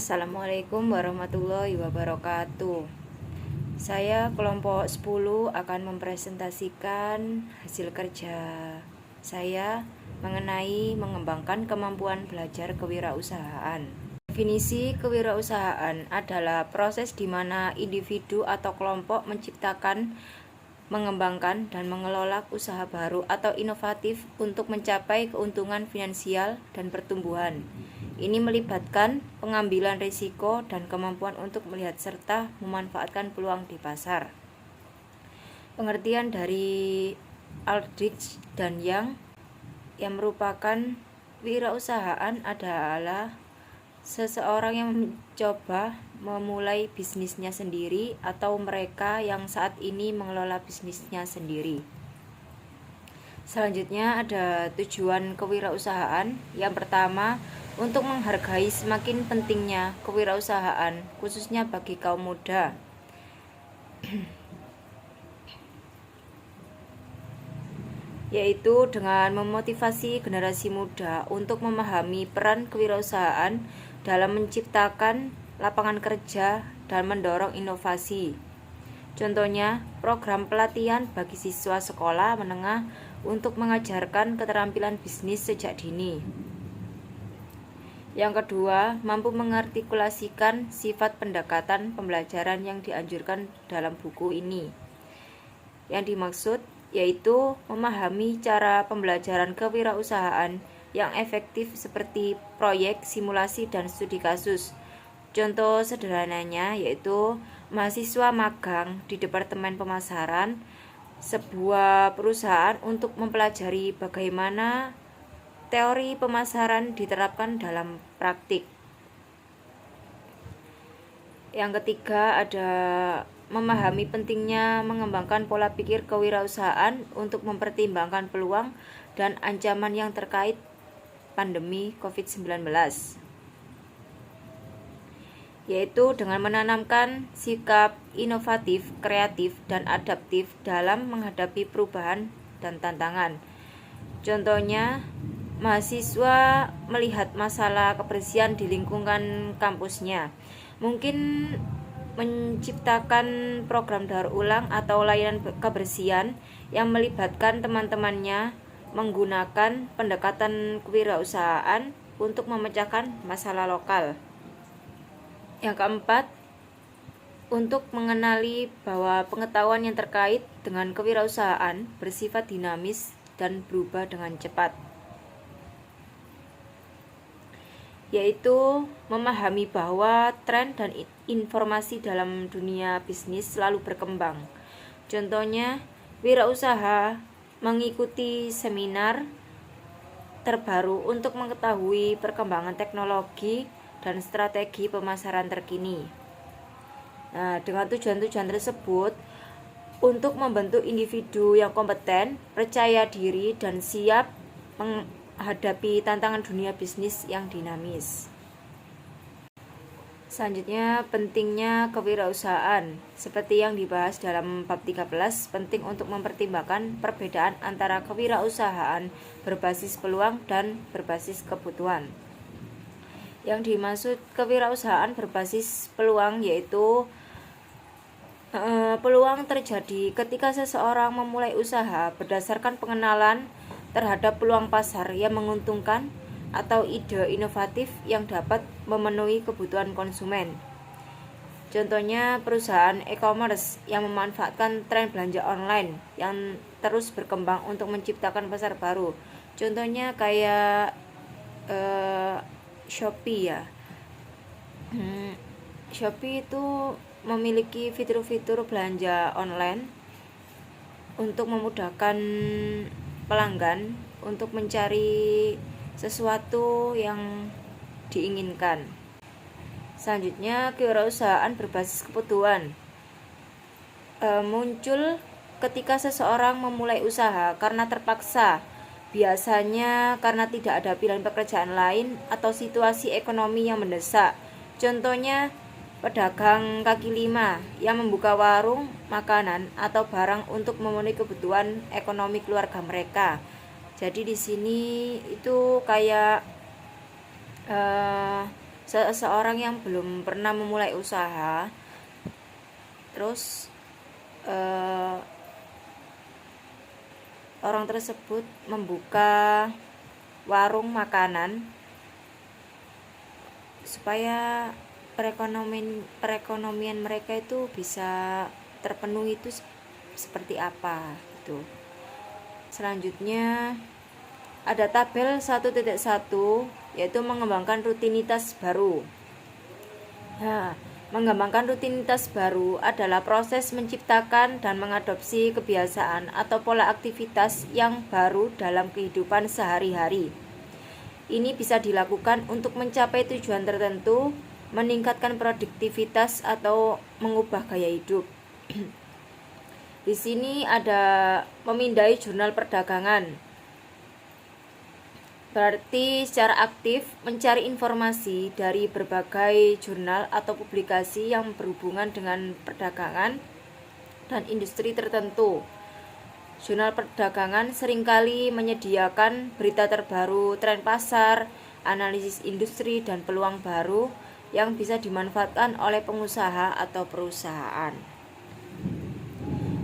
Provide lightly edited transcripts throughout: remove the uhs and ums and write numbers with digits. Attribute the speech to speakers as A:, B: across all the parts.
A: Assalamualaikum warahmatullahi wabarakatuh. Saya kelompok 10 akan mempresentasikan hasil kerja saya mengenai mengembangkan kemampuan belajar kewirausahaan. Definisi kewirausahaan adalah proses di mana individu atau kelompok menciptakan, mengembangkan, dan mengelola usaha baru atau inovatif untuk mencapai keuntungan finansial dan pertumbuhan. Ini melibatkan pengambilan risiko dan kemampuan untuk melihat serta memanfaatkan peluang di pasar. Pengertian dari Aldrich dan Young yang merupakan wirausahaan adalah seseorang yang mencoba memulai bisnisnya sendiri atau mereka yang saat ini mengelola bisnisnya sendiri. Selanjutnya ada tujuan kewirausahaan. Yang pertama, untuk menghargai semakin pentingnya kewirausahaan khususnya bagi kaum muda. Yaitu dengan memotivasi generasi muda untuk memahami peran kewirausahaan dalam menciptakan lapangan kerja dan mendorong inovasi. Contohnya, program pelatihan bagi siswa sekolah menengah untuk mengajarkan keterampilan bisnis sejak dini. Yang kedua, mampu mengartikulasikan sifat pendekatan pembelajaran yang dianjurkan dalam buku ini. Yang dimaksud yaitu memahami cara pembelajaran kewirausahaan yang efektif seperti proyek, simulasi, dan studi kasus. Contoh sederhananya yaitu mahasiswa magang di Departemen Pemasaran sebuah perusahaan untuk mempelajari bagaimana teori pemasaran diterapkan dalam praktik. Yang ketiga ada memahami pentingnya mengembangkan pola pikir kewirausahaan untuk mempertimbangkan peluang dan ancaman yang terkait pandemi COVID-19. Yaitu dengan menanamkan sikap inovatif, kreatif, dan adaptif dalam menghadapi perubahan dan tantangan. Contohnya, mahasiswa melihat masalah kebersihan di lingkungan kampusnya, mungkin menciptakan program daur ulang atau layanan kebersihan yang melibatkan teman-temannya menggunakan pendekatan kewirausahaan untuk memecahkan masalah lokal. Yang keempat, untuk mengenali bahwa pengetahuan yang terkait dengan kewirausahaan bersifat dinamis dan berubah dengan cepat, yaitu memahami bahwa tren dan informasi dalam dunia bisnis selalu berkembang. Contohnya, wirausaha mengikuti seminar terbaru untuk mengetahui perkembangan teknologi dan strategi pemasaran terkini. Nah, dengan tujuan-tujuan tersebut untuk membentuk individu yang kompeten, percaya diri, dan siap menghadapi tantangan dunia bisnis yang dinamis. Selanjutnya, pentingnya kewirausahaan. Seperti yang dibahas dalam bab 13, penting untuk mempertimbangkan perbedaan antara kewirausahaan berbasis peluang dan berbasis kebutuhan. Yang dimaksud kewirausahaan berbasis peluang yaitu peluang terjadi ketika seseorang memulai usaha berdasarkan pengenalan terhadap peluang pasar yang menguntungkan atau ide inovatif yang dapat memenuhi kebutuhan konsumen. Contohnya perusahaan e-commerce yang memanfaatkan tren belanja online yang terus berkembang untuk menciptakan pasar baru. Contohnya kayak Shopee ya. Shopee itu memiliki fitur-fitur belanja online untuk memudahkan pelanggan untuk mencari sesuatu yang diinginkan. Selanjutnya, kewirausahaan berbasis kebutuhan muncul ketika seseorang memulai usaha karena terpaksa, biasanya karena tidak ada pilihan pekerjaan lain atau situasi ekonomi yang mendesak. Contohnya, pedagang kaki lima yang membuka warung makanan atau barang untuk memenuhi kebutuhan ekonomi keluarga mereka. Jadi di sini itu kayak seseorang yang belum pernah memulai usaha, terus orang tersebut membuka warung makanan supaya perekonomian mereka itu bisa terpenuhi, itu seperti apa gitu. Selanjutnya ada tabel 1.1, yaitu mengembangkan rutinitas baru. Nah, mengembangkan rutinitas baru adalah proses menciptakan dan mengadopsi kebiasaan atau pola aktivitas yang baru dalam kehidupan sehari-hari. Ini bisa dilakukan untuk mencapai tujuan tertentu, meningkatkan produktivitas atau mengubah gaya hidup. Di sini ada memindai jurnal perdagangan. Berarti secara aktif mencari informasi dari berbagai jurnal atau publikasi yang berhubungan dengan perdagangan dan industri tertentu. Jurnal perdagangan seringkali menyediakan berita terbaru, tren pasar, analisis industri, dan peluang baru yang bisa dimanfaatkan oleh pengusaha atau perusahaan.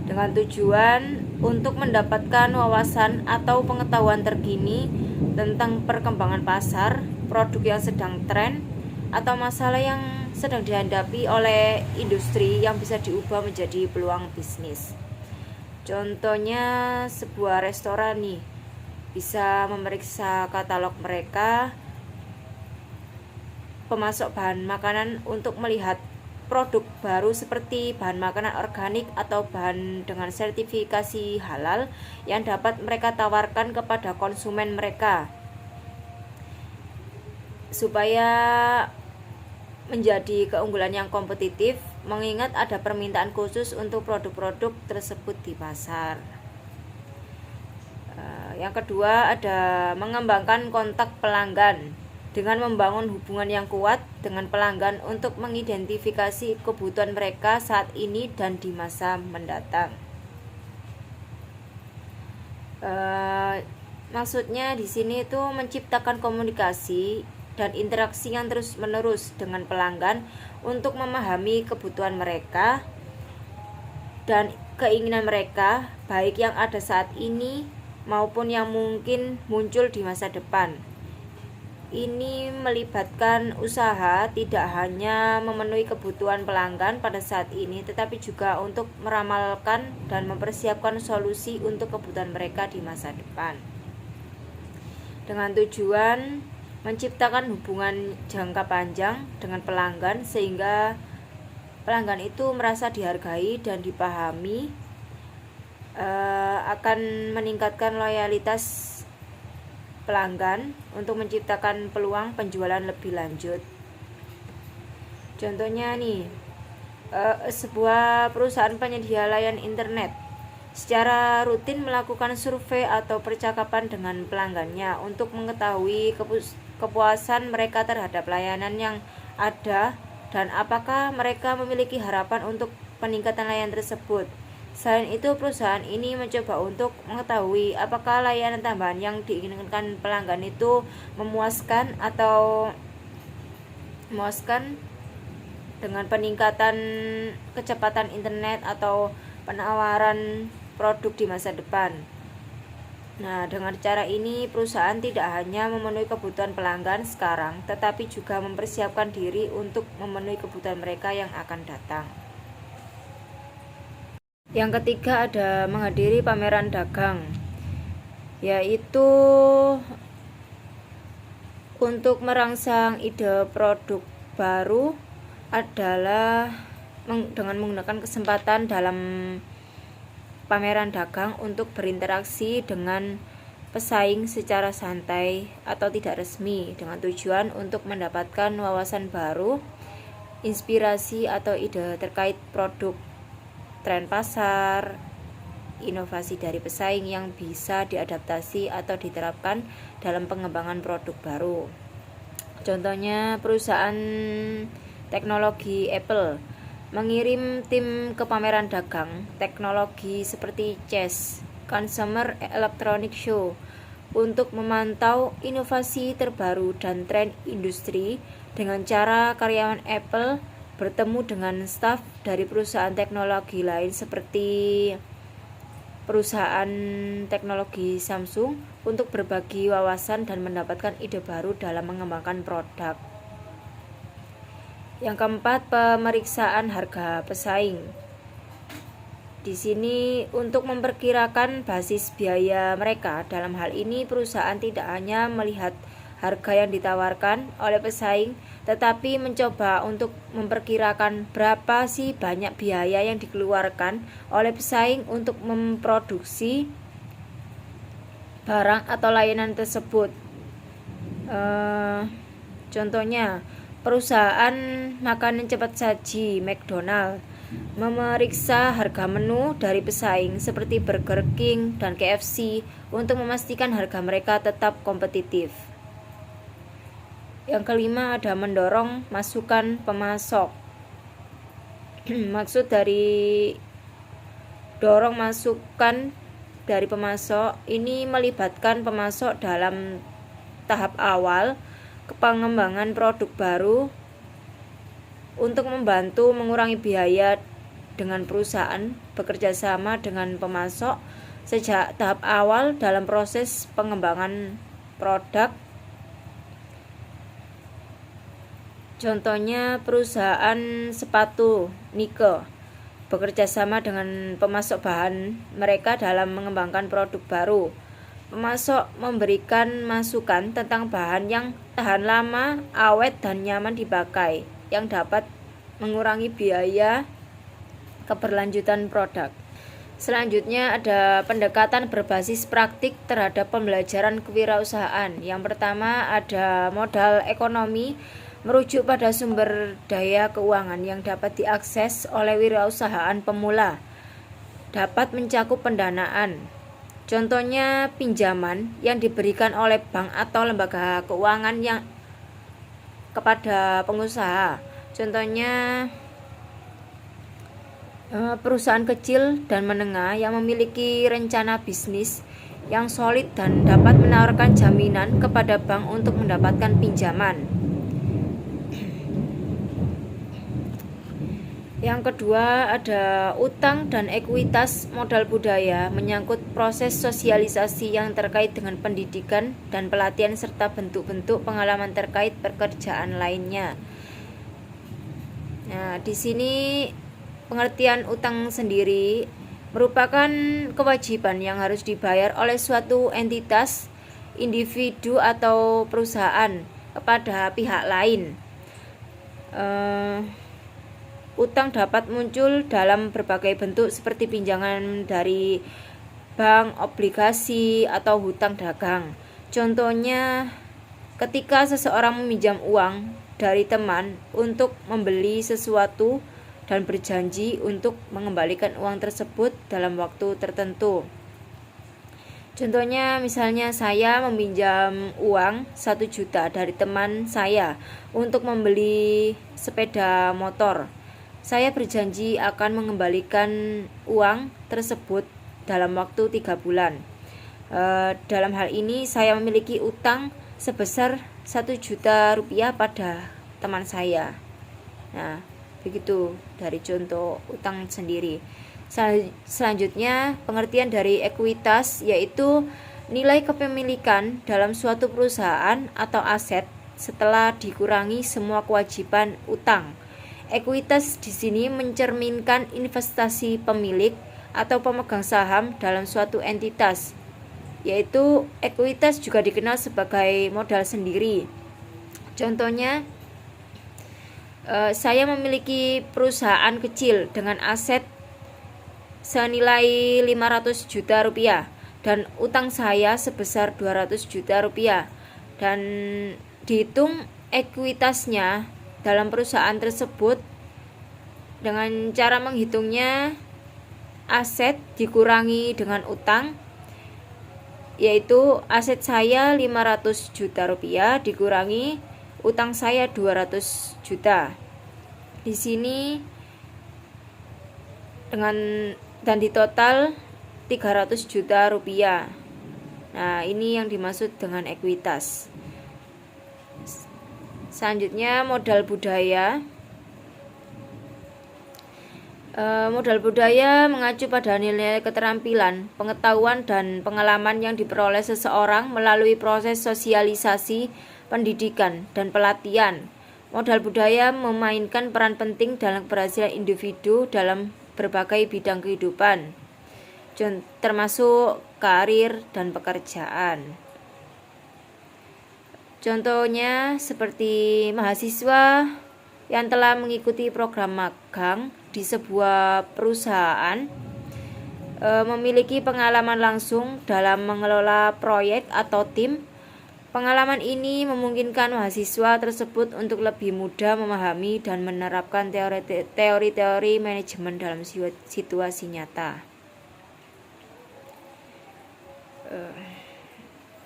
A: Dengan tujuan untuk mendapatkan wawasan atau pengetahuan terkini tentang perkembangan pasar, produk yang sedang tren, atau masalah yang sedang dihadapi oleh industri yang bisa diubah menjadi peluang bisnis. Contohnya sebuah restoran nih, bisa memeriksa katalog mereka, pemasok bahan makanan untuk melihat produk baru seperti bahan makanan organik atau bahan dengan sertifikasi halal yang dapat mereka tawarkan kepada konsumen mereka supaya menjadi keunggulan yang kompetitif, mengingat ada permintaan khusus untuk produk-produk tersebut di pasar. Yang kedua ada mengembangkan kontak pelanggan dengan membangun hubungan yang kuat dengan pelanggan untuk mengidentifikasi kebutuhan mereka saat ini dan di masa mendatang. Maksudnya di sini itu menciptakan komunikasi dan interaksi yang terus-menerus dengan pelanggan untuk memahami kebutuhan mereka dan keinginan mereka, baik yang ada saat ini maupun yang mungkin muncul di masa depan. Ini melibatkan usaha tidak hanya memenuhi kebutuhan pelanggan pada saat ini, tetapi juga untuk meramalkan dan mempersiapkan solusi untuk kebutuhan mereka di masa depan. Dengan tujuan menciptakan hubungan jangka panjang dengan pelanggan sehingga pelanggan itu merasa dihargai dan dipahami, akan meningkatkan loyalitas pelanggan untuk menciptakan peluang penjualan lebih lanjut. Contohnya nih, sebuah perusahaan penyedia layanan internet secara rutin melakukan survei atau percakapan dengan pelanggannya untuk mengetahui kepuasan mereka terhadap layanan yang ada dan apakah mereka memiliki harapan untuk peningkatan layanan tersebut. Selain itu, perusahaan ini mencoba untuk mengetahui apakah layanan tambahan yang diinginkan pelanggan itu memuaskan dengan peningkatan kecepatan internet atau penawaran produk di masa depan. Nah, dengan cara ini perusahaan tidak hanya memenuhi kebutuhan pelanggan sekarang, tetapi juga mempersiapkan diri untuk memenuhi kebutuhan mereka yang akan datang. Yang ketiga ada menghadiri pameran dagang, yaitu untuk merangsang ide produk baru adalah dengan menggunakan kesempatan dalam pameran dagang untuk berinteraksi dengan pesaing secara santai atau tidak resmi dengan tujuan untuk mendapatkan wawasan baru, inspirasi atau ide terkait produk, tren pasar, inovasi dari pesaing yang bisa diadaptasi atau diterapkan dalam pengembangan produk baru. Contohnya perusahaan teknologi Apple mengirim tim ke pameran dagang teknologi seperti CES, Consumer Electronic Show, untuk memantau inovasi terbaru dan tren industri dengan cara karyawan Apple bertemu dengan staf dari perusahaan teknologi lain seperti perusahaan teknologi Samsung untuk berbagi wawasan dan mendapatkan ide baru dalam mengembangkan produk. Yang keempat, pemeriksaan harga pesaing. Di sini untuk memperkirakan basis biaya mereka. Dalam hal ini perusahaan tidak hanya melihat harga yang ditawarkan oleh pesaing, tetapi mencoba untuk memperkirakan berapa sih banyak biaya yang dikeluarkan oleh pesaing untuk memproduksi barang atau layanan tersebut. Contohnya, perusahaan makanan cepat saji McDonald memeriksa harga menu dari pesaing seperti Burger King dan KFC untuk memastikan harga mereka tetap kompetitif. Yang kelima ada mendorong masukan pemasok. Maksud dari dorong masukan dari pemasok ini melibatkan pemasok dalam tahap awal pengembangan produk baru untuk membantu mengurangi biaya dengan perusahaan bekerja sama dengan pemasok sejak tahap awal dalam proses pengembangan produk. Contohnya perusahaan sepatu Nike bekerja sama dengan pemasok bahan mereka dalam mengembangkan produk baru. Pemasok memberikan masukan tentang bahan yang tahan lama, awet dan nyaman dipakai, yang dapat mengurangi biaya keberlanjutan produk. Selanjutnya ada pendekatan berbasis praktik terhadap pembelajaran kewirausahaan. Yang pertama ada modal ekonomi, merujuk pada sumber daya keuangan yang dapat diakses oleh wirausahaan pemula. Dapat mencakup pendanaan. Contohnya pinjaman yang diberikan oleh bank atau lembaga keuangan yang kepada pengusaha. Contohnya perusahaan kecil dan menengah yang memiliki rencana bisnis yang solid dan dapat menawarkan jaminan kepada bank untuk mendapatkan pinjaman. Yang kedua ada utang dan ekuitas modal budaya, menyangkut proses sosialisasi yang terkait dengan pendidikan dan pelatihan serta bentuk-bentuk pengalaman terkait pekerjaan lainnya. Nah, di sini pengertian utang sendiri merupakan kewajiban yang harus dibayar oleh suatu entitas, individu atau perusahaan kepada pihak lain. Utang dapat muncul dalam berbagai bentuk seperti pinjaman dari bank, obligasi, atau hutang dagang. Contohnya, ketika seseorang meminjam uang dari teman untuk membeli sesuatu dan berjanji untuk mengembalikan uang tersebut dalam waktu tertentu. Contohnya, misalnya saya meminjam uang 1 juta dari teman saya untuk membeli sepeda motor. Saya berjanji akan mengembalikan uang tersebut dalam waktu 3 bulan. Dalam hal ini saya memiliki utang sebesar 1 juta rupiah pada teman saya. Nah, begitu dari contoh utang sendiri. Selanjutnya, pengertian dari ekuitas yaitu nilai kepemilikan dalam suatu perusahaan atau aset setelah dikurangi semua kewajiban utang. Ekuitas di sini mencerminkan investasi pemilik atau pemegang saham dalam suatu entitas, yaitu ekuitas juga dikenal sebagai modal sendiri. Contohnya, saya memiliki perusahaan kecil dengan aset senilai 500 juta rupiah dan utang saya sebesar 200 juta rupiah, dan dihitung ekuitasnya dalam perusahaan tersebut dengan cara menghitungnya aset dikurangi dengan utang, yaitu aset saya 500 juta rupiah dikurangi utang saya 200 juta. Di sini dan di total 300 juta rupiah. Nah, ini yang dimaksud dengan ekuitas. Selanjutnya modal budaya. Modal budaya mengacu pada nilai keterampilan, pengetahuan, dan pengalaman yang diperoleh seseorang melalui proses sosialisasi, pendidikan, dan pelatihan. Modal budaya memainkan peran penting dalam keberhasilan individu dalam berbagai bidang kehidupan, termasuk karir dan pekerjaan. Contohnya seperti mahasiswa yang telah mengikuti program magang di sebuah perusahaan memiliki pengalaman langsung dalam mengelola proyek atau tim. Pengalaman ini memungkinkan mahasiswa tersebut untuk lebih mudah memahami dan menerapkan teori-teori manajemen dalam situasi nyata.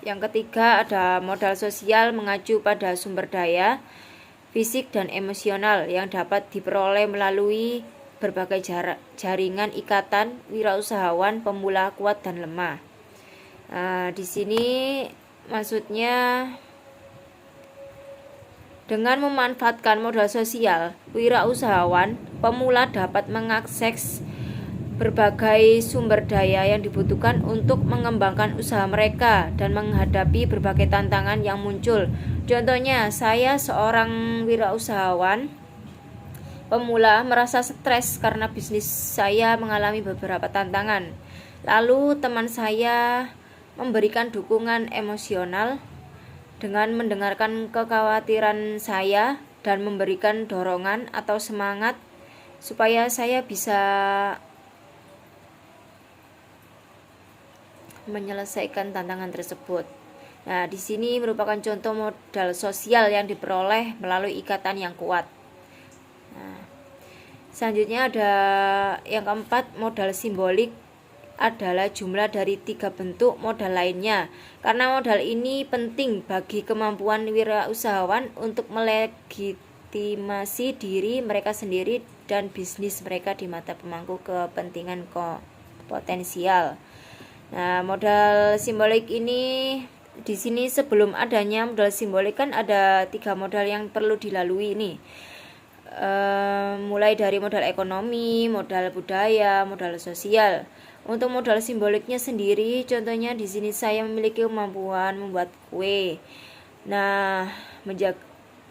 A: Yang ketiga ada modal sosial mengacu pada sumber daya fisik dan emosional yang dapat diperoleh melalui berbagai jaringan ikatan wirausahawan pemula kuat dan lemah. Di sini maksudnya dengan memanfaatkan modal sosial, wirausahawan pemula dapat mengakses berbagai sumber daya yang dibutuhkan untuk mengembangkan usaha mereka dan menghadapi berbagai tantangan yang muncul. Contohnya, saya seorang wirausahawan pemula merasa stres karena bisnis saya mengalami beberapa tantangan. Lalu teman saya memberikan dukungan emosional dengan mendengarkan kekhawatiran saya dan memberikan dorongan atau semangat supaya saya bisa menyelesaikan tantangan tersebut. Nah, di sini merupakan contoh modal sosial yang diperoleh melalui ikatan yang kuat. Selanjutnya ada yang keempat, modal simbolik adalah jumlah dari 3 bentuk modal lainnya. Karena modal ini penting bagi kemampuan wirausahawan untuk melegitimasi diri mereka sendiri dan bisnis mereka di mata pemangku kepentingan potensial. Nah, modal simbolik ini di sini sebelum adanya modal simbolik kan ada 3 modal yang perlu dilalui nih. Mulai dari modal ekonomi, modal budaya, modal sosial. Untuk modal simboliknya sendiri, contohnya di sini saya memiliki kemampuan membuat kue. Nah,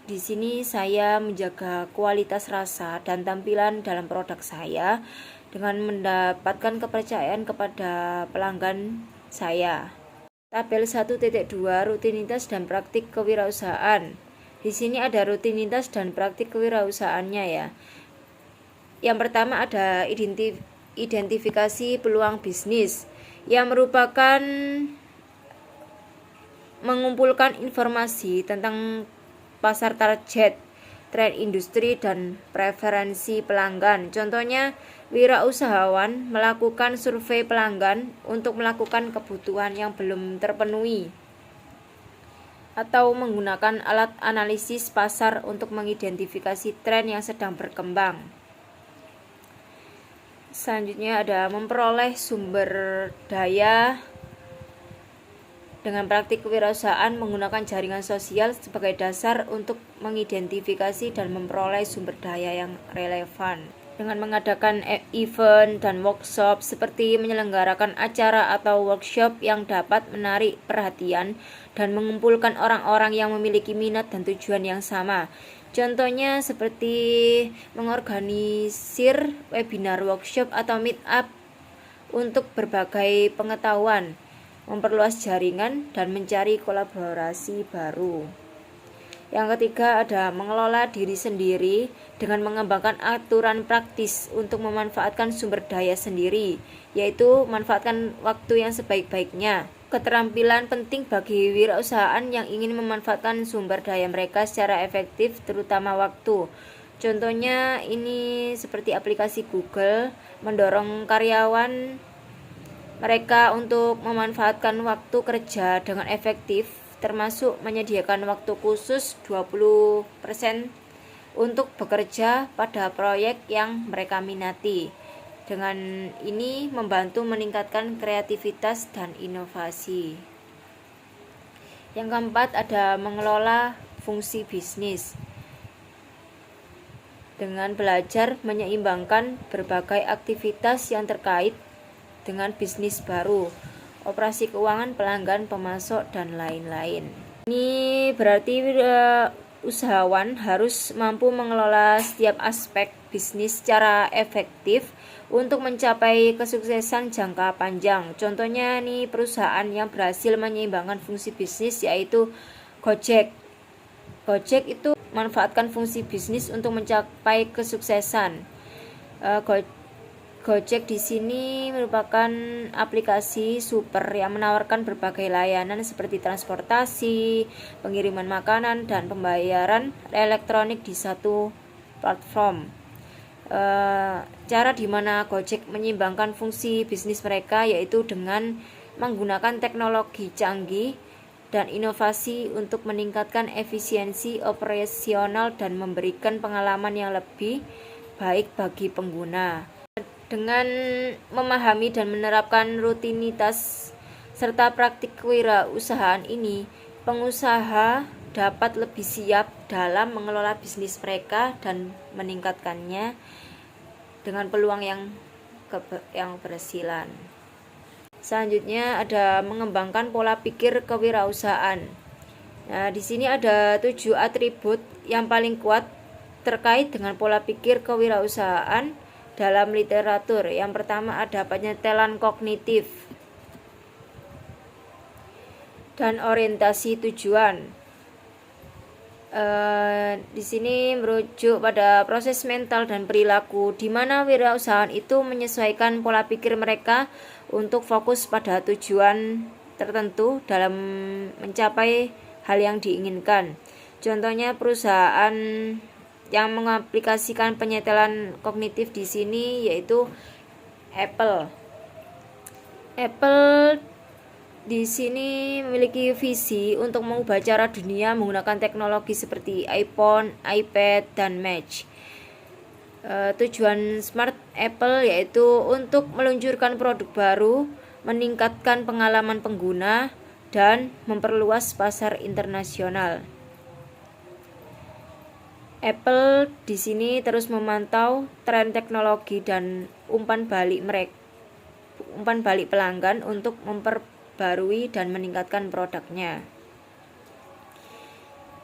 A: di sini saya menjaga kualitas rasa dan tampilan dalam produk saya dengan mendapatkan kepercayaan kepada pelanggan saya. Tabel 1.2 rutinitas dan praktik kewirausahaan. Di sini ada rutinitas dan praktik kewirausahaannya ya. Yang pertama ada identifikasi peluang bisnis yang merupakan mengumpulkan informasi tentang pasar target, tren industri, dan preferensi pelanggan. Contohnya, wirausahawan melakukan survei pelanggan untuk melakukan kebutuhan yang belum terpenuhi atau menggunakan alat analisis pasar untuk mengidentifikasi tren yang sedang berkembang. Selanjutnya ada memperoleh sumber daya dengan praktik kewirausahaan menggunakan jaringan sosial sebagai dasar untuk mengidentifikasi dan memperoleh sumber daya yang relevan. Dengan mengadakan event dan workshop seperti menyelenggarakan acara atau workshop yang dapat menarik perhatian dan mengumpulkan orang-orang yang memiliki minat dan tujuan yang sama. Contohnya seperti mengorganisir webinar, workshop, atau meet up untuk berbagai pengetahuan, memperluas jaringan, dan mencari kolaborasi baru. Yang ketiga ada mengelola diri sendiri dengan mengembangkan aturan praktis untuk memanfaatkan sumber daya sendiri, yaitu manfaatkan waktu yang sebaik-baiknya. Keterampilan penting bagi wirausahaan yang ingin memanfaatkan sumber daya mereka secara efektif, terutama waktu. Contohnya ini seperti aplikasi Google mendorong karyawan mereka untuk memanfaatkan waktu kerja dengan efektif, termasuk menyediakan waktu khusus 20% untuk bekerja pada proyek yang mereka minati. Dengan ini membantu meningkatkan kreativitas dan inovasi. Yang keempat ada mengelola fungsi bisnis dengan belajar menyeimbangkan berbagai aktivitas yang terkait dengan bisnis baru, operasi keuangan pelanggan, pemasok, dan lain-lain. Ini berarti usahawan harus mampu mengelola setiap aspek bisnis secara efektif untuk mencapai kesuksesan jangka panjang. Contohnya nih perusahaan yang berhasil menyeimbangkan fungsi bisnis yaitu Gojek. Gojek itu manfaatkan fungsi bisnis untuk mencapai kesuksesan. Gojek di sini merupakan aplikasi super yang menawarkan berbagai layanan seperti transportasi, pengiriman makanan, dan pembayaran elektronik di satu platform. Cara di mana Gojek menyeimbangkan fungsi bisnis mereka yaitu dengan menggunakan teknologi canggih dan inovasi untuk meningkatkan efisiensi operasional dan memberikan pengalaman yang lebih baik bagi pengguna. Dengan memahami dan menerapkan rutinitas serta praktik kewirausahaan ini, pengusaha dapat lebih siap dalam mengelola bisnis mereka dan meningkatkannya dengan peluang yang keberhasilan. Selanjutnya ada mengembangkan pola pikir kewirausahaan. Nah, di sini ada 7 atribut yang paling kuat terkait dengan pola pikir kewirausahaan dalam literatur. Yang pertama ada penyetelan kognitif dan orientasi tujuan. Di sini merujuk pada proses mental dan perilaku di mana wirausahaan itu menyesuaikan pola pikir mereka untuk fokus pada tujuan tertentu dalam mencapai hal yang diinginkan. Contohnya perusahaan yang mengaplikasikan penyetelan kognitif di sini yaitu Apple. Apple di sini memiliki visi untuk mengubah cara dunia menggunakan teknologi seperti iPhone, iPad, dan Mac. Tujuan Smart Apple yaitu untuk meluncurkan produk baru, meningkatkan pengalaman pengguna, dan memperluas pasar internasional. Apple di sini terus memantau tren teknologi dan umpan balik pelanggan untuk memperbarui dan meningkatkan produknya.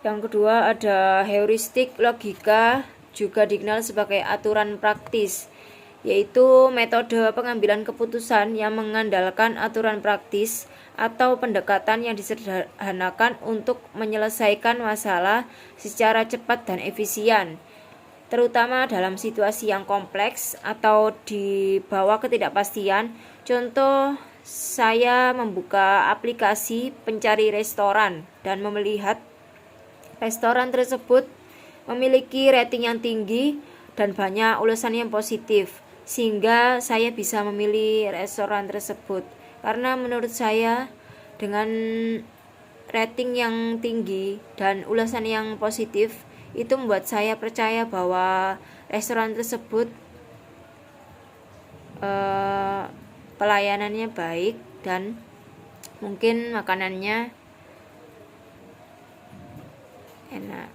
A: Yang kedua ada heuristik logika, juga dikenal sebagai aturan praktis, yaitu metode pengambilan keputusan yang mengandalkan aturan praktis atau pendekatan yang disederhanakan untuk menyelesaikan masalah secara cepat dan efisien, terutama dalam situasi yang kompleks atau di bawah ketidakpastian. Contoh, saya membuka aplikasi pencari restoran dan melihat restoran tersebut memiliki rating yang tinggi dan banyak ulasan yang positif, sehingga saya bisa memilih restoran tersebut. Karena menurut saya dengan rating yang tinggi dan ulasan yang positif itu membuat saya percaya bahwa restoran tersebut pelayanannya baik dan mungkin makanannya enak.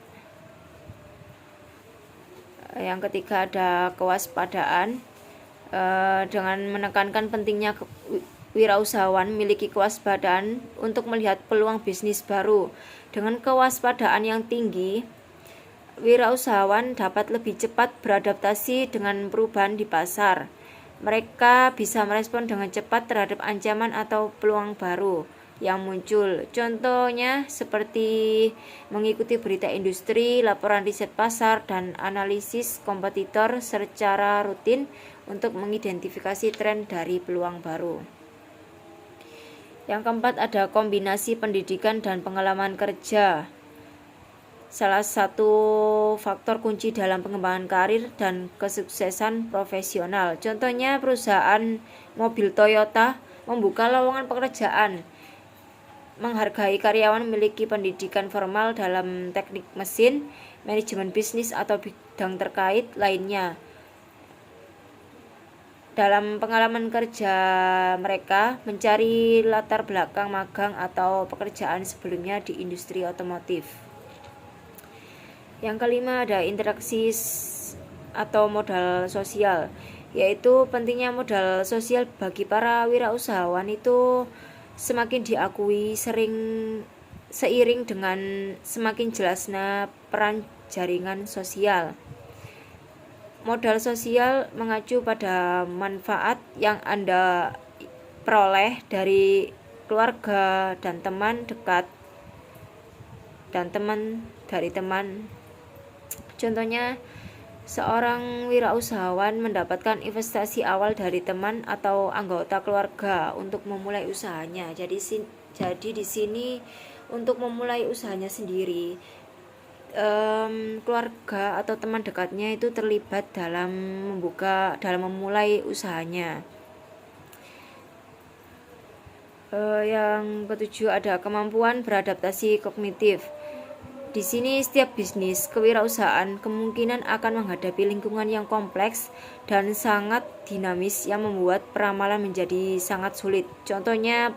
A: Yang ketiga ada kewaspadaan. Dengan menekankan pentingnya wirausahawan memiliki kewaspadaan untuk melihat peluang bisnis baru. Dengan kewaspadaan yang tinggi, wirausahawan dapat lebih cepat beradaptasi dengan perubahan di pasar. Mereka bisa merespon dengan cepat terhadap ancaman atau peluang baru yang muncul. Contohnya seperti mengikuti berita industri, laporan riset pasar, dan analisis kompetitor secara rutin untuk mengidentifikasi tren dari peluang baru. Yang keempat ada kombinasi pendidikan dan pengalaman kerja. Salah satu faktor kunci dalam pengembangan karir dan kesuksesan profesional. Contohnya perusahaan mobil Toyota membuka lowongan pekerjaan, menghargai karyawan memiliki pendidikan formal dalam teknik mesin, manajemen bisnis, atau bidang terkait lainnya. Dalam pengalaman kerja mereka mencari latar belakang magang atau pekerjaan sebelumnya di industri otomotif. Yang kelima ada interaksi atau modal sosial, yaitu pentingnya modal sosial bagi para wirausahawan itu semakin diakui seiring dengan semakin jelasnya peran jaringan sosial. Modal sosial mengacu pada manfaat yang Anda peroleh dari keluarga dan teman dekat dan teman dari teman. Contohnya, seorang wirausahawan mendapatkan investasi awal dari teman atau anggota keluarga untuk memulai usahanya. Jadi di sini untuk memulai usahanya sendiri, keluarga atau teman dekatnya itu terlibat dalam memulai usahanya. Yang ketujuh ada kemampuan beradaptasi kognitif. Di sini setiap bisnis kewirausahaan kemungkinan akan menghadapi lingkungan yang kompleks dan sangat dinamis yang membuat peramalan menjadi sangat sulit. Contohnya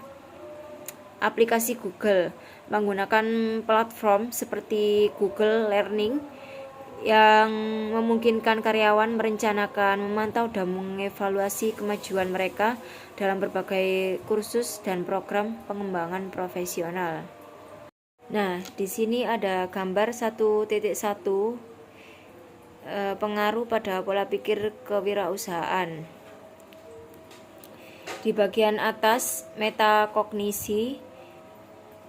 A: aplikasi Google menggunakan platform seperti Google Learning yang memungkinkan karyawan merencanakan, memantau dan mengevaluasi kemajuan mereka dalam berbagai kursus dan program pengembangan profesional. Nah, di sini ada gambar 1.1 pengaruh pada pola pikir kewirausahaan. Di bagian atas, metakognisi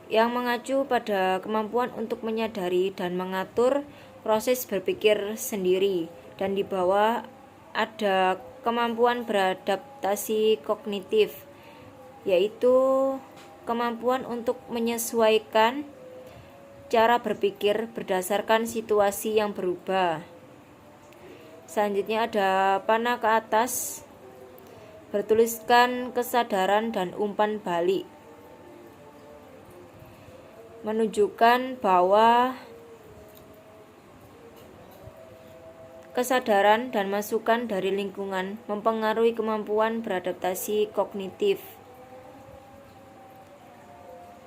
A: yang mengacu pada kemampuan untuk menyadari dan mengatur proses berpikir sendiri, dan di bawah ada kemampuan beradaptasi kognitif, yaitu kemampuan untuk menyesuaikan cara berpikir berdasarkan situasi yang berubah. Selanjutnya ada panah ke atas bertuliskan kesadaran dan umpan balik, menunjukkan bahwa kesadaran dan masukan dari lingkungan mempengaruhi kemampuan beradaptasi kognitif.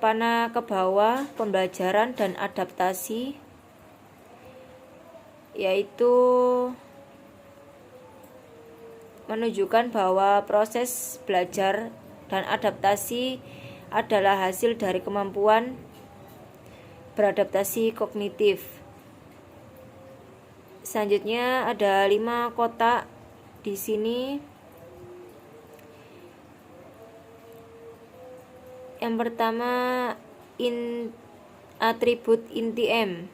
A: Panah ke bawah pembelajaran dan adaptasi, yaitu menunjukkan bahwa proses belajar dan adaptasi adalah hasil dari kemampuan beradaptasi kognitif. Selanjutnya ada 5 kotak di sini. Yang pertama, atribut inti M,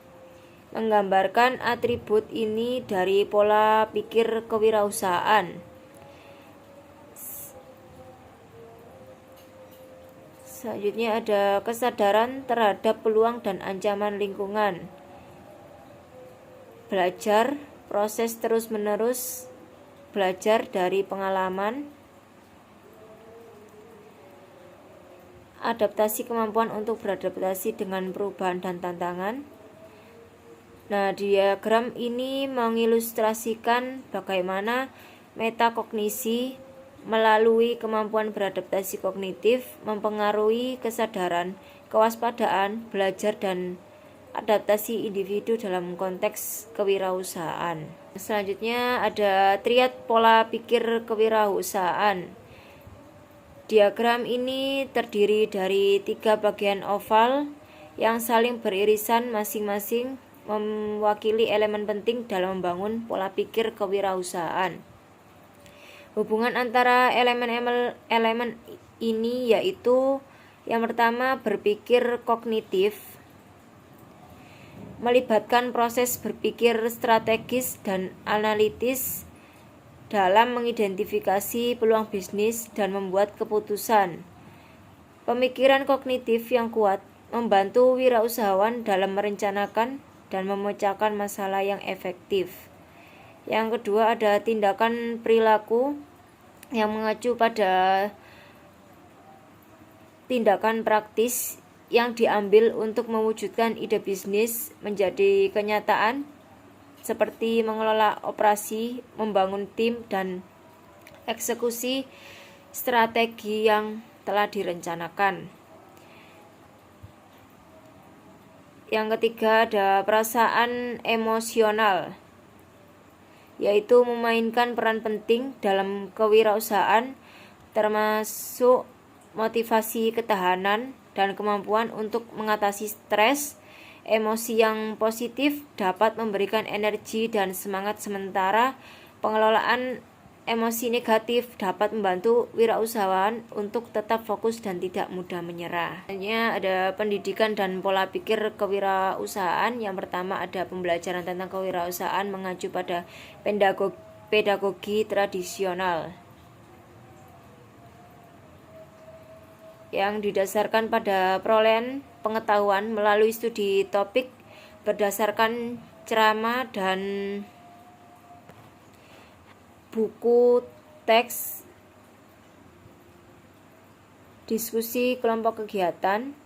A: menggambarkan atribut ini dari pola pikir kewirausahaan. Selanjutnya ada kesadaran terhadap peluang dan ancaman lingkungan. Belajar, proses terus-menerus belajar dari pengalaman. Adaptasi, kemampuan untuk beradaptasi dengan perubahan dan tantangan. Nah, diagram ini mengilustrasikan bagaimana metakognisi melalui kemampuan beradaptasi kognitif mempengaruhi kesadaran, kewaspadaan, belajar, dan adaptasi individu dalam konteks kewirausahaan. Selanjutnya ada triad pola pikir kewirausahaan. Diagram ini terdiri dari 3 bagian oval yang saling beririsan, masing-masing mewakili elemen penting dalam membangun pola pikir kewirausahaan. Hubungan antara elemen ini yaitu yang pertama, berpikir kognitif, melibatkan proses berpikir strategis dan analitis dalam mengidentifikasi peluang bisnis dan membuat keputusan. Pemikiran kognitif yang kuat membantu wirausahawan dalam merencanakan dan memecahkan masalah yang efektif. Yang kedua ada tindakan perilaku yang mengacu pada tindakan praktis yang diambil untuk mewujudkan ide bisnis menjadi kenyataan, seperti mengelola operasi, membangun tim, dan eksekusi strategi yang telah direncanakan. Yang ketiga ada perasaan emosional, yaitu memainkan peran penting dalam kewirausahaan, termasuk motivasi ketahanan dan kemampuan untuk mengatasi stres. Emosi yang positif dapat memberikan energi dan semangat, sementara pengelolaan emosi negatif dapat membantu wirausahawan untuk tetap fokus dan tidak mudah menyerah. Selanjutnya ada pendidikan dan pola pikir kewirausahaan. Yang pertama ada pembelajaran tentang kewirausahaan mengacu pada pedagogi tradisional yang didasarkan pada perolehan pengetahuan melalui studi topik berdasarkan ceramah dan buku teks, diskusi kelompok kegiatan.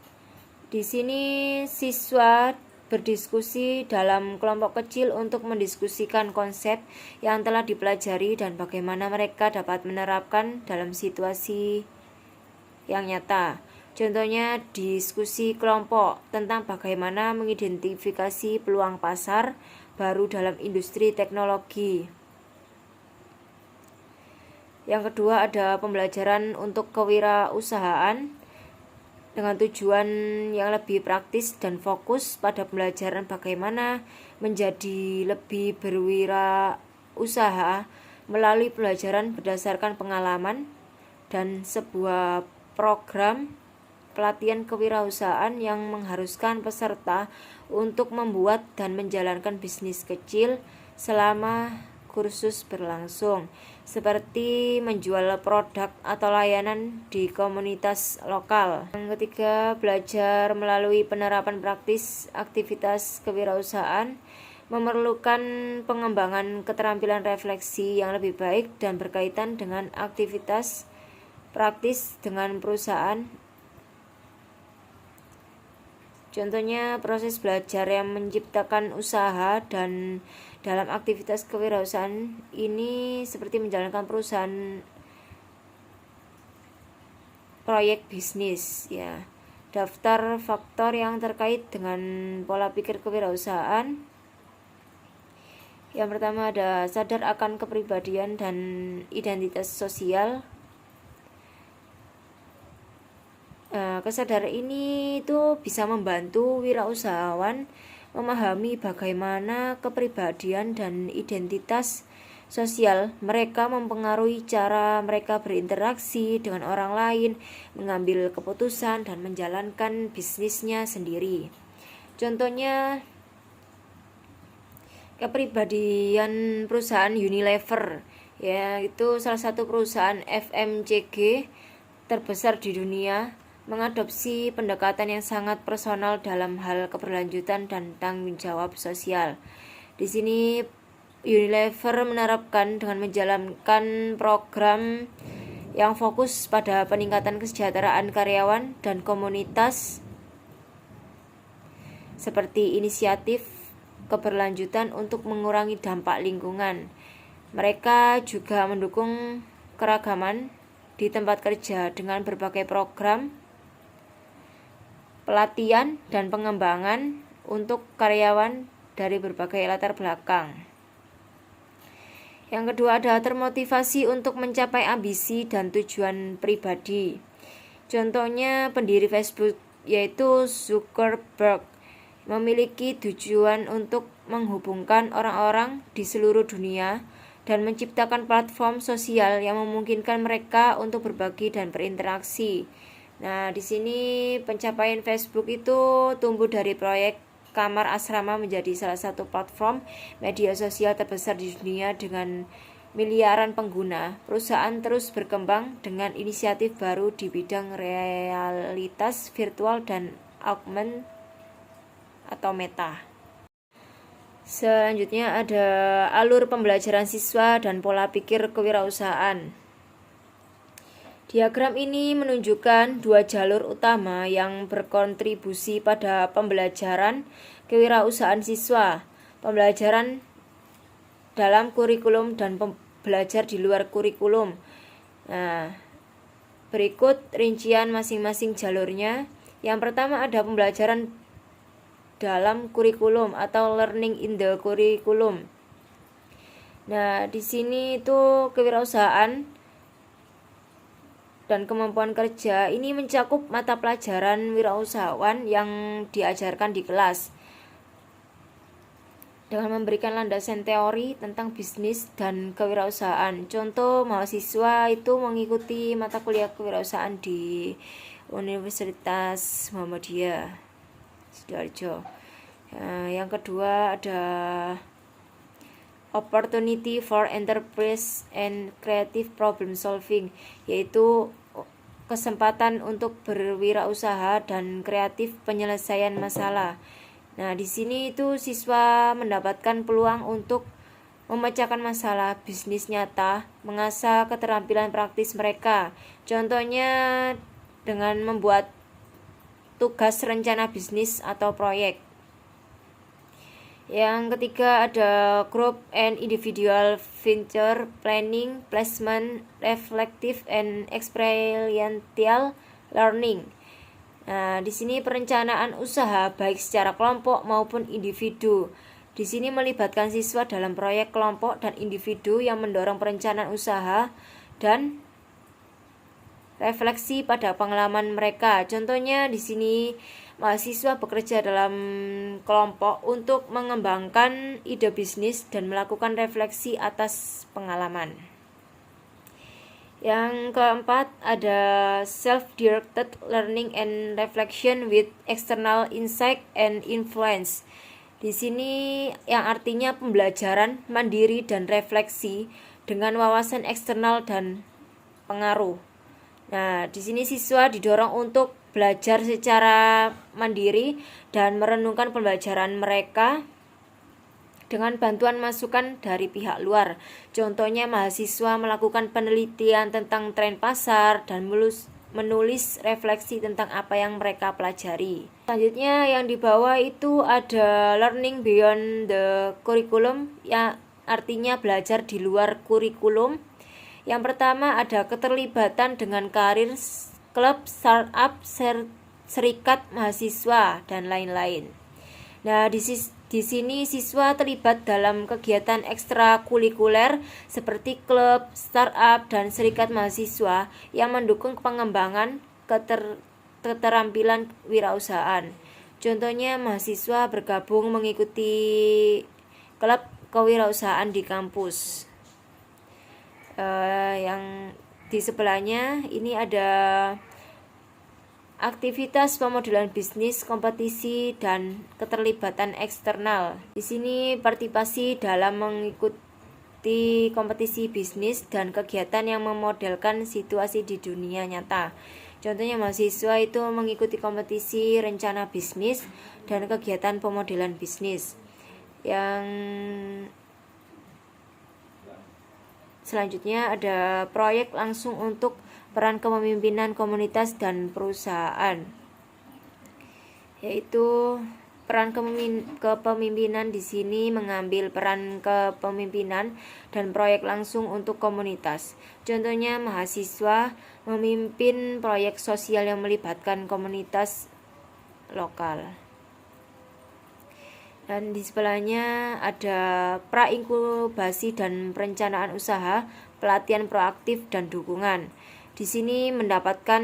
A: Di sini siswa berdiskusi dalam kelompok kecil untuk mendiskusikan konsep yang telah dipelajari dan bagaimana mereka dapat menerapkan dalam situasi yang nyata. Contohnya diskusi kelompok tentang bagaimana mengidentifikasi peluang pasar baru dalam industri teknologi. Yang kedua ada pembelajaran untuk kewirausahaan dengan tujuan yang lebih praktis dan fokus pada pembelajaran bagaimana menjadi lebih berwirausaha melalui pelajaran berdasarkan pengalaman dan sebuah program pelatihan kewirausahaan yang mengharuskan peserta untuk membuat dan menjalankan bisnis kecil selama kursus berlangsung, seperti menjual produk atau layanan di komunitas lokal. Yang ketiga, belajar melalui penerapan praktis aktivitas kewirausahaan memerlukan pengembangan keterampilan refleksi yang lebih baik dan berkaitan dengan aktivitas praktis dengan perusahaan. Contohnya proses belajar yang menciptakan usaha dan dalam aktivitas kewirausahaan ini seperti menjalankan perusahaan proyek bisnis ya. Daftar faktor yang terkait dengan pola pikir kewirausahaan. Yang pertama ada sadar akan kepribadian dan identitas sosial. Kesadaran ini itu bisa membantu wirausahawan memahami bagaimana kepribadian dan identitas sosial mereka mempengaruhi cara mereka berinteraksi dengan orang lain, mengambil keputusan dan menjalankan bisnisnya sendiri. Contohnya kepribadian perusahaan Unilever, yaitu salah satu perusahaan FMCG terbesar di dunia, mengadopsi pendekatan yang sangat personal dalam hal keberlanjutan dan tanggung jawab sosial. Di sini Unilever menerapkan dengan menjalankan program yang fokus pada peningkatan kesejahteraan karyawan dan komunitas, seperti inisiatif keberlanjutan untuk mengurangi dampak lingkungan. Mereka juga mendukung keragaman di tempat kerja dengan berbagai program pelatihan dan pengembangan untuk karyawan dari berbagai latar belakang. Yang kedua adalah termotivasi untuk mencapai ambisi dan tujuan pribadi. Contohnya pendiri Facebook yaitu Zuckerberg memiliki tujuan untuk menghubungkan orang-orang di seluruh dunia dan menciptakan platform sosial yang memungkinkan mereka untuk berbagi dan berinteraksi. Nah, di sini pencapaian Facebook itu tumbuh dari proyek Kamar Asrama menjadi salah satu platform media sosial terbesar di dunia dengan miliaran pengguna. Perusahaan terus berkembang dengan inisiatif baru di bidang realitas virtual dan augmented atau meta. Selanjutnya ada alur pembelajaran siswa dan pola pikir kewirausahaan. Diagram ini menunjukkan dua jalur utama yang berkontribusi pada pembelajaran kewirausahaan siswa, pembelajaran dalam kurikulum dan belajar di luar kurikulum. Nah, berikut rincian masing-masing jalurnya. Yang pertama ada pembelajaran dalam kurikulum atau learning in the curriculum. Nah, di sini itu kewirausahaan dan kemampuan kerja ini mencakup mata pelajaran wirausahawan yang diajarkan di kelas dengan memberikan landasan teori tentang bisnis dan kewirausahaan. Contoh, mahasiswa itu mengikuti mata kuliah kewirausahaan di Universitas Muhammadiyah Sidoarjo. Yang kedua ada opportunity for enterprise and creative problem solving, yaitu kesempatan untuk berwirausaha dan kreatif penyelesaian masalah. Nah, di sini itu siswa mendapatkan peluang untuk memecahkan masalah bisnis nyata, mengasah keterampilan praktis mereka. Contohnya dengan membuat tugas rencana bisnis atau proyek. Yang ketiga ada group and individual venture planning, placement, reflective and experiential learning. Nah, di sini perencanaan usaha baik secara kelompok maupun individu. Di sini melibatkan siswa dalam proyek kelompok dan individu yang mendorong perencanaan usaha dan refleksi pada pengalaman mereka. Contohnya di sini mahasiswa bekerja dalam kelompok untuk mengembangkan ide bisnis dan melakukan refleksi atas pengalaman. Yang keempat ada self-directed learning and reflection with external insight and influence. Di sini yang artinya pembelajaran mandiri dan refleksi dengan wawasan eksternal dan pengaruh. Nah, di sini siswa didorong untuk belajar secara mandiri dan merenungkan pembelajaran mereka dengan bantuan masukan dari pihak luar. Contohnya mahasiswa melakukan penelitian tentang tren pasar dan menulis refleksi tentang apa yang mereka pelajari. Selanjutnya yang di bawah itu ada learning beyond the curriculum, yang artinya belajar di luar kurikulum. Yang pertama ada keterlibatan dengan karir, klub, startup, serikat mahasiswa, dan lain-lain. Nah, di sini siswa terlibat dalam kegiatan ekstrakurikuler seperti klub, startup, dan serikat mahasiswa yang mendukung pengembangan keterampilan wirausahaan. Contohnya mahasiswa bergabung mengikuti klub kewirausahaan di kampus. Yang di sebelahnya ini ada aktivitas pemodelan bisnis, kompetisi, dan keterlibatan eksternal. Di sini partisipasi dalam mengikuti kompetisi bisnis dan kegiatan yang memodelkan situasi di dunia nyata. Contohnya mahasiswa itu mengikuti kompetisi rencana bisnis dan kegiatan pemodelan bisnis. Yang selanjutnya ada proyek langsung untuk peran kepemimpinan komunitas dan perusahaan, yaitu peran kepemimpinan di sini mengambil peran kepemimpinan dan proyek langsung untuk komunitas. Contohnya mahasiswa memimpin proyek sosial yang melibatkan komunitas lokal. Dan di sebelahnya ada pra-inkubasi dan perencanaan usaha, pelatihan proaktif dan dukungan. Di sini mendapatkan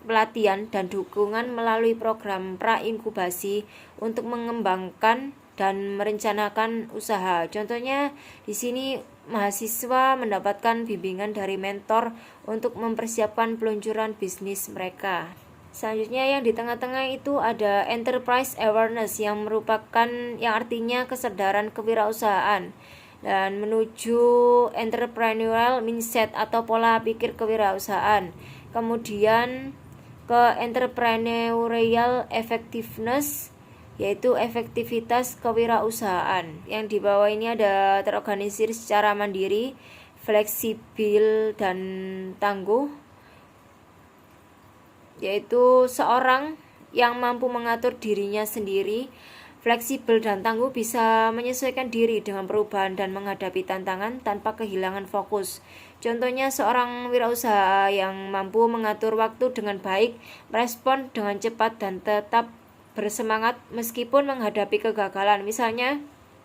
A: pelatihan dan dukungan melalui program pra-inkubasi untuk mengembangkan dan merencanakan usaha. Contohnya di sini mahasiswa mendapatkan bimbingan dari mentor untuk mempersiapkan peluncuran bisnis mereka. Selanjutnya yang di tengah-tengah itu ada enterprise awareness yang merupakan yang artinya kesadaran kewirausahaan dan menuju entrepreneurial mindset atau pola pikir kewirausahaan. Kemudian ke entrepreneurial effectiveness, yaitu efektivitas kewirausahaan. Yang di bawah ini ada terorganisir secara mandiri, fleksibel dan tangguh, yaitu seorang yang mampu mengatur dirinya sendiri, fleksibel dan tangguh, bisa menyesuaikan diri dengan perubahan dan menghadapi tantangan tanpa kehilangan fokus. Contohnya seorang wirausaha yang mampu mengatur waktu dengan baik, merespon dengan cepat dan tetap bersemangat meskipun menghadapi kegagalan. Misalnya,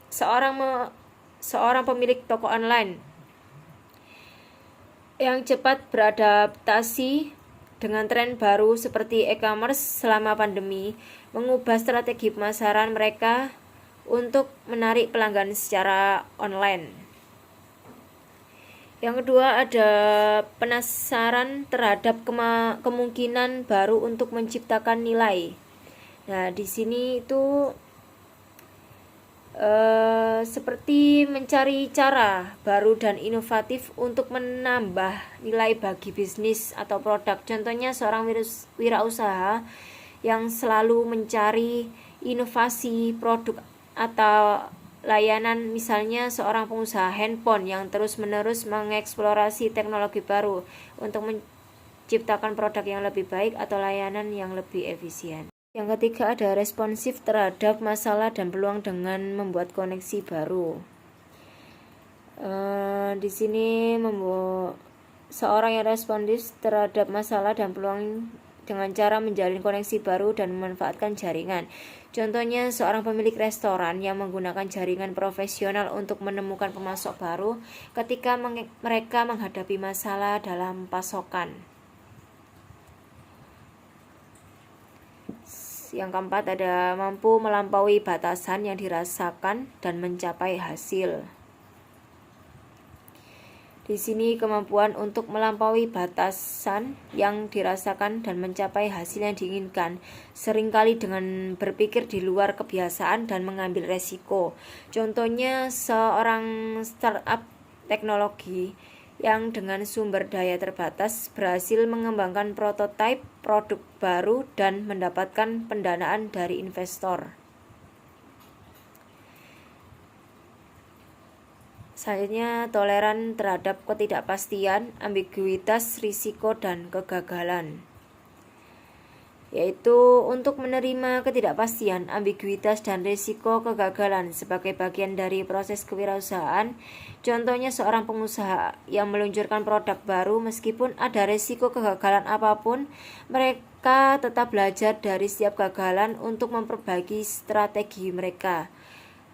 A: seorang pemilik toko online yang cepat beradaptasi dengan tren baru seperti e-commerce selama pandemi, mengubah strategi pemasaran mereka untuk menarik pelanggan secara online. Yang kedua, ada penasaran terhadap kemungkinan baru untuk menciptakan nilai. Nah, di sini itu seperti mencari cara baru dan inovatif untuk menambah nilai bagi bisnis atau produk. Contohnya seorang wirausaha yang selalu mencari inovasi produk atau layanan, misalnya seorang pengusaha handphone yang terus-menerus mengeksplorasi teknologi baru untuk menciptakan produk yang lebih baik atau layanan yang lebih efisien. Yang ketiga, ada responsif terhadap masalah dan peluang dengan membuat koneksi baru. Di sini seorang yang responsif terhadap masalah dan peluang dengan cara menjalin koneksi baru dan memanfaatkan jaringan. Contohnya seorang pemilik restoran yang menggunakan jaringan profesional untuk menemukan pemasok baru ketika mereka menghadapi masalah dalam pasokan. Yang keempat, ada mampu melampaui batasan yang dirasakan dan mencapai hasil. Di sini kemampuan untuk melampaui batasan yang dirasakan dan mencapai hasil yang diinginkan, seringkali dengan berpikir di luar kebiasaan dan mengambil resiko. Contohnya seorang startup teknologi yang dengan sumber daya terbatas berhasil mengembangkan prototipe produk baru dan mendapatkan pendanaan dari investor. Selanjutnya, toleran terhadap ketidakpastian, ambiguitas, risiko, dan kegagalan. Yaitu untuk menerima ketidakpastian, ambiguitas, dan risiko kegagalan sebagai bagian dari proses kewirausahaan. Contohnya seorang pengusaha yang meluncurkan produk baru, meskipun ada risiko kegagalan apapun, mereka tetap belajar dari setiap kegagalan untuk memperbaiki strategi mereka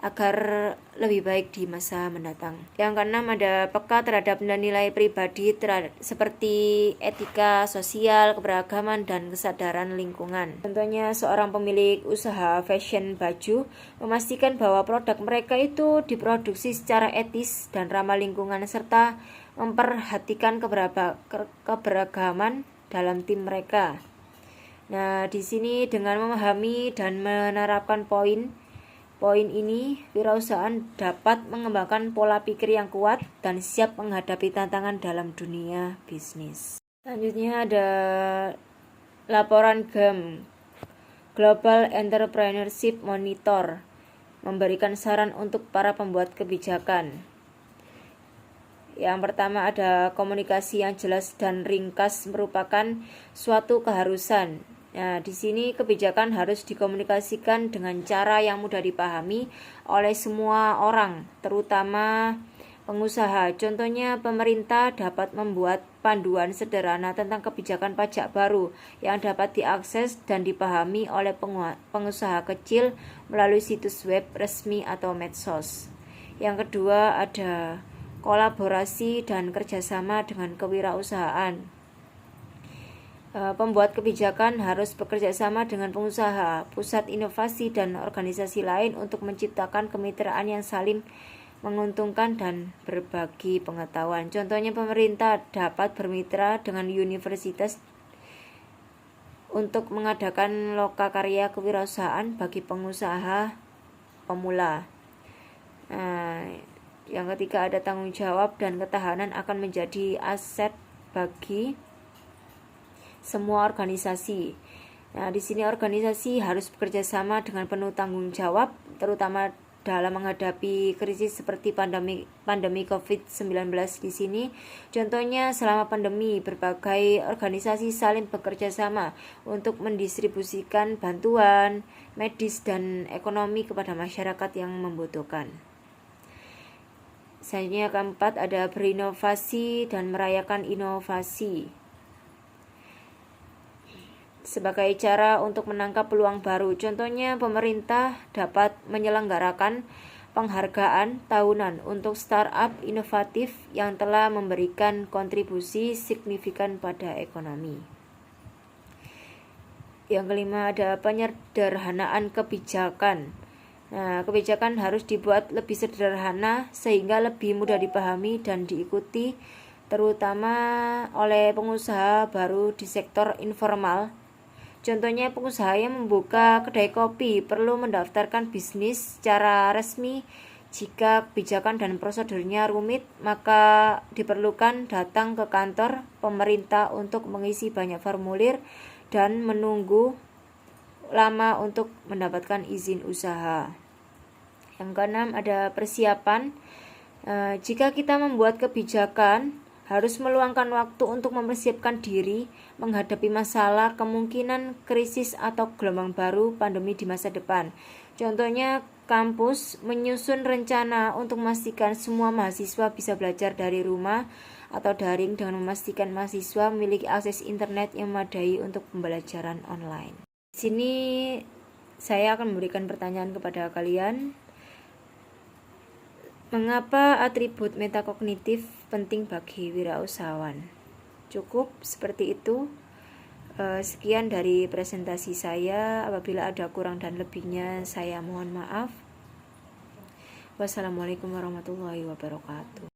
A: agar lebih baik di masa mendatang. Yang keenam, ada peka terhadap nilai pribadi seperti etika sosial, keberagaman, dan kesadaran lingkungan. Contohnya seorang pemilik usaha fashion baju memastikan bahwa produk mereka itu diproduksi secara etis dan ramah lingkungan serta memperhatikan keberagaman dalam tim mereka. Nah, di sini dengan memahami dan menerapkan poin ini, wirausahaan dapat mengembangkan pola pikir yang kuat dan siap menghadapi tantangan dalam dunia bisnis. Selanjutnya ada laporan GEM, Global Entrepreneurship Monitor, memberikan saran untuk para pembuat kebijakan. Yang pertama, ada komunikasi yang jelas dan ringkas merupakan suatu keharusan. Nah, di sini kebijakan harus dikomunikasikan dengan cara yang mudah dipahami oleh semua orang, terutama pengusaha. Contohnya, pemerintah dapat membuat panduan sederhana tentang kebijakan pajak baru yang dapat diakses dan dipahami oleh pengusaha kecil melalui situs web resmi atau medsos. Yang kedua, ada kolaborasi dan kerjasama dengan kewirausahaan. Pembuat kebijakan harus bekerja sama dengan pengusaha, pusat inovasi, dan organisasi lain untuk menciptakan kemitraan yang saling menguntungkan dan berbagi pengetahuan. Contohnya, pemerintah dapat bermitra dengan universitas untuk mengadakan lokakarya kewirausahaan bagi pengusaha pemula. Yang ketiga, ada tanggung jawab dan ketahanan akan menjadi aset bagi semua organisasi. Nah, di sini organisasi harus bekerja sama dengan penuh tanggung jawab, terutama dalam menghadapi krisis seperti pandemi COVID-19 di sini. Contohnya, selama pandemi, berbagai organisasi saling bekerja sama untuk mendistribusikan bantuan medis dan ekonomi kepada masyarakat yang membutuhkan. Selanjutnya, keempat, ada berinovasi dan merayakan inovasi. sebagai cara untuk menangkap peluang baru. Contohnya, pemerintah dapat menyelenggarakan penghargaan tahunan untuk startup inovatif yang telah memberikan kontribusi signifikan pada ekonomi. Yang kelima, ada penyederhanaan kebijakan. Nah, kebijakan harus dibuat lebih sederhana sehingga lebih mudah dipahami dan diikuti, terutama oleh pengusaha baru di sektor informal. Contohnya, pengusaha yang membuka kedai kopi perlu mendaftarkan bisnis secara resmi. Jika kebijakan dan prosedurnya rumit, maka diperlukan datang ke kantor pemerintah untuk mengisi banyak formulir dan menunggu lama untuk mendapatkan izin usaha. Yang keenam, ada persiapan. Jika kita membuat kebijakan, harus meluangkan waktu untuk mempersiapkan diri menghadapi masalah, kemungkinan krisis atau gelombang baru pandemi di masa depan. Contohnya, kampus menyusun rencana untuk memastikan semua mahasiswa bisa belajar dari rumah atau daring dengan memastikan mahasiswa memiliki akses internet yang memadai untuk pembelajaran online. Di sini saya akan memberikan pertanyaan kepada kalian. Mengapa atribut metakognitif penting bagi wirausahawan? Cukup seperti itu. Sekian dari presentasi saya. Apabila ada kurang dan lebihnya, saya mohon maaf. Wassalamualaikum warahmatullahi wabarakatuh.